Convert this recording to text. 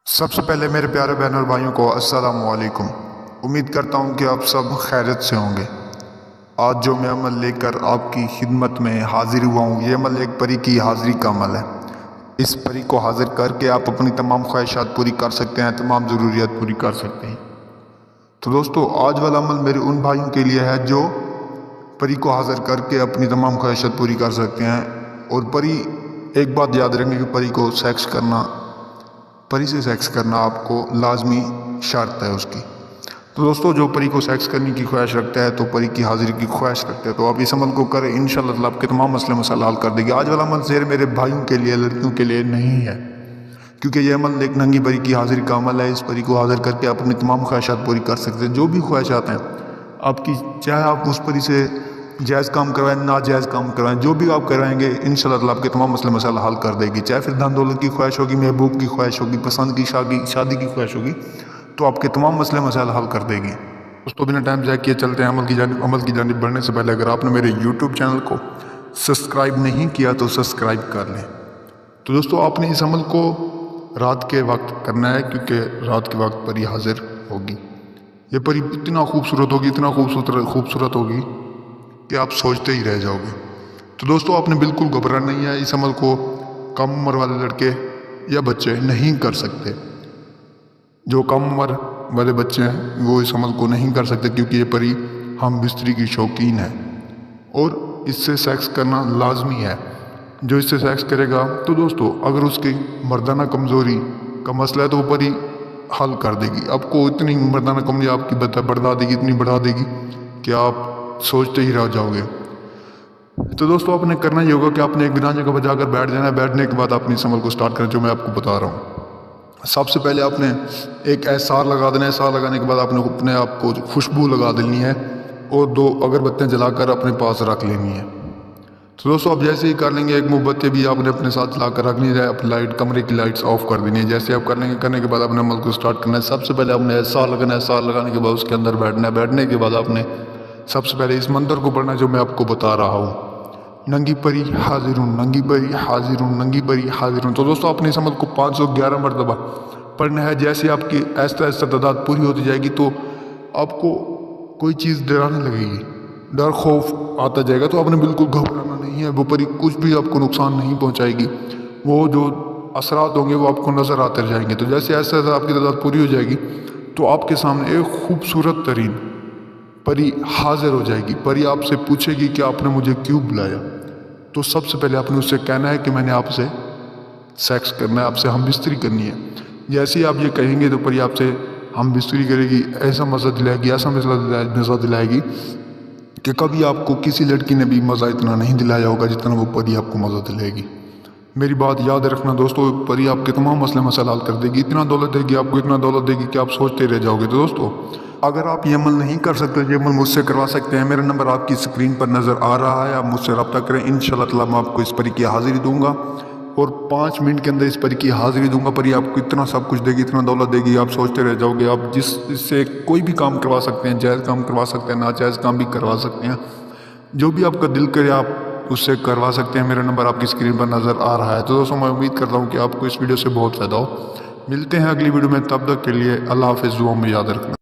سب سے پہلے میرے پیارے بہن اور بھائیوں کو السلام علیکم۔ امید کرتا ہوں کہ آپ سب خیریت سے ہوں گے۔ آج جو میں عمل لے کر آپ کی خدمت میں حاضر ہوا ہوں، یہ عمل ایک پری کی حاضری کا عمل ہے۔ اس پری کو حاضر کر کے آپ اپنی تمام خواہشات پوری کر سکتے ہیں، تمام ضروریات پوری کر سکتے ہیں۔ تو دوستو، آج والا عمل میرے ان بھائیوں کے لیے ہے جو پری کو حاضر کر کے اپنی تمام خواہشات پوری کر سکتے ہیں۔ اور پری، ایک بات یاد رکھیں کہ پری سے سیکس کرنا آپ کو لازمی شرط ہے اس کی۔ تو دوستو، جو پری کو سیکس کرنے کی خواہش رکھتا ہے تو پری کی حاضری کی خواہش رکھتا ہے، تو آپ اس عمل کو کریں، انشاءاللہ آپ کے تمام مسائل حل کر دے گی۔ آج والا عمل صرف میرے بھائیوں کے لیے، لڑکیوں کے لیے نہیں ہے، کیونکہ یہ عمل ایک ننگی پری کی حاضری کا عمل ہے۔ اس پری کو حاضر کر کے آپ اپنی تمام خواہشات پوری کر سکتے ہیں، جو بھی خواہشات ہیں آپ کی، چاہے آپ اس پری سے جائز کام کروائیں، ناجائز کام کروائیں، جو بھی آپ کروائیں گے انشاءاللہ آپ کے تمام مسائل حل کر دے گی۔ چاہے پھر دھن دولت کی خواہش ہوگی، محبوب کی خواہش ہوگی، پسند کی شادی کی خواہش ہوگی، تو آپ کے تمام مسائل حل کر دے گی۔ دوستو، بنا ٹائم ضائع کیے چلتے ہیں عمل کی جانب بڑھنے سے پہلے اگر آپ نے میرے یوٹیوب چینل کو سبسکرائب نہیں کیا تو سبسکرائب کر لیں۔ تو دوستو، آپ نے اس عمل کو رات کے وقت کرنا ہے، کیونکہ رات کے وقت پری حاضر ہوگی۔ یہ پری اتنا خوبصورت ہوگی، اتنا خوبصورت ہوگی کہ آپ سوچتے ہی رہ جاؤ گے۔ تو دوستو، آپ نے بالکل گھبرانا نہیں ہے۔ اس عمل کو کم عمر والے لڑکے یا بچے نہیں کر سکتے۔ جو کم عمر والے بچے ہیں وہ اس عمل کو نہیں کر سکتے، کیونکہ یہ پری ہم بستری کی شوقین ہے اور اس سے سیکس کرنا لازمی ہے۔ جو اس سے سیکس کرے گا تو دوستو، اگر اس کی مردانہ کمزوری کا مسئلہ ہے تو وہ پری حل کر دے گی۔ آپ کو اتنی مردانہ کمزوری آپ کی بڑھا دے گی، اتنی بڑھا دے گی کہ آپ سوچتے ہی رہ جاؤ گے۔ تو دوستو، آپ نے کرنا یہ ہوگا کہ آپ نے ایک بنا جگہ پر جا کر بیٹھ جانا ہے۔ بیٹھنے کے بعد آپ نے اس عمل کو سٹارٹ کریں جو میں آپ کو بتا رہا ہوں۔ سب سے پہلے آپ نے ایک احسار لگا دینا ہے۔ احسار لگانے کے بعد آپ نے اپنے آپ کو خوشبو لگا دینی ہے اور 2 اگربتیاں جلا کر اپنے پاس رکھ لینی ہے۔ تو دوستو، آپ جیسے ہی کر لیں گے، ایک موم بتی بھی آپ نے اپنے ساتھ جلا کر رکھنی ہے، اپنی کمرے کی لائٹس آف کر دینی ہے۔ جیسے آپ کر لیں گے، کرنے کے بعد اپنے عمل کو سٹارٹ کرنا ہے۔ سب سے پہلے آپ نے احسار لگانا ہے۔ احسار لگانے کے بعد اس کے اندر بیٹھنا ہے۔ بیٹھنے کے بعد آپ نے سب سے پہلے اس منتر کو پڑھنا ہے جو میں آپ کو بتا رہا ہوں: ننگی پری حاضر ہوں، ننگی پری حاضر ہوں، ننگی پری حاضر ہوں۔ تو دوستو، آپ نے اس عمل کو 511 مرتبہ پڑھنا ہے۔ جیسے آپ کی آہستہ آہستہ تعداد پوری ہوتی جائے گی تو آپ کو کوئی چیز ڈرانے لگے گی، ڈر خوف آتا جائے گا، تو آپ نے بالکل گھبرانا نہیں ہے۔ وہ پری کچھ بھی آپ کو نقصان نہیں پہنچائے گی۔ وہ جو اثرات ہوں گے وہ آپ کو نظر آتے جائیں گے۔ تو جیسے آہستہ آہستہ آپ کی تعداد پوری ہو جائے گی تو آپ کے سامنے ایک خوبصورت ترین پری حاضر ہو جائے گی۔ پری آپ سے پوچھے گی کہ آپ نے مجھے کیوں بلایا؟ تو سب سے پہلے آپ نے اس سے کہنا ہے کہ میں نے آپ سے سیکس کرنا ہے، آپ سے ہم بستری کرنی ہے۔ جیسے ہی آپ یہ کہیں گے تو پری آپ سے ہم بستری کرے گی، ایسا مزہ دلائے گی، ایسا مزہ دلائے گی کہ کبھی آپ کو کسی لڑکی نے بھی مزہ اتنا نہیں دلایا ہوگا جتنا وہ پری آپ کو مزہ دلائے گی۔ میری بات یاد رکھنا دوستو، پری آپ کے تمام مسائل حل کر دے گی۔ اتنا دولت دے گی آپ کو، اتنا دولت دے گی کہ آپ سوچتے رہ جاؤ گے۔ تو دوستو، اگر آپ یہ عمل نہیں کر سکتے، یہ عمل مجھ سے کروا سکتے ہیں۔ میرا نمبر آپ کی سکرین پر نظر آ رہا ہے، آپ مجھ سے رابطہ کریں۔ انشاءاللہ تعالیٰ میں آپ کو اس پری کی حاضری دوں گا اور 5 منٹ کے اندر اس پری کی حاضری دوں گا۔ پری آپ کو اتنا سب کچھ دے گی، اتنا دولت دے گی، آپ سوچتے رہ جاؤ گے۔ آپ اس سے کوئی بھی کام کروا سکتے ہیں، جائز کام کروا سکتے ہیں، ناجائز کام بھی کروا سکتے ہیں، جو بھی آپ کا دل کرے آپ اس سے کروا سکتے ہیں۔ میرا نمبر آپ کی سکرین پر نظر آ رہا ہے۔ تو دوستوں، میں امید کرتا ہوں کہ آپ کو اس ویڈیو سے بہت فائدہ ہو۔ ملتے ہیں اگلی ویڈیو میں، تب تک کے لیے اللہ حافظ، دعاؤں میں یاد رکھنا۔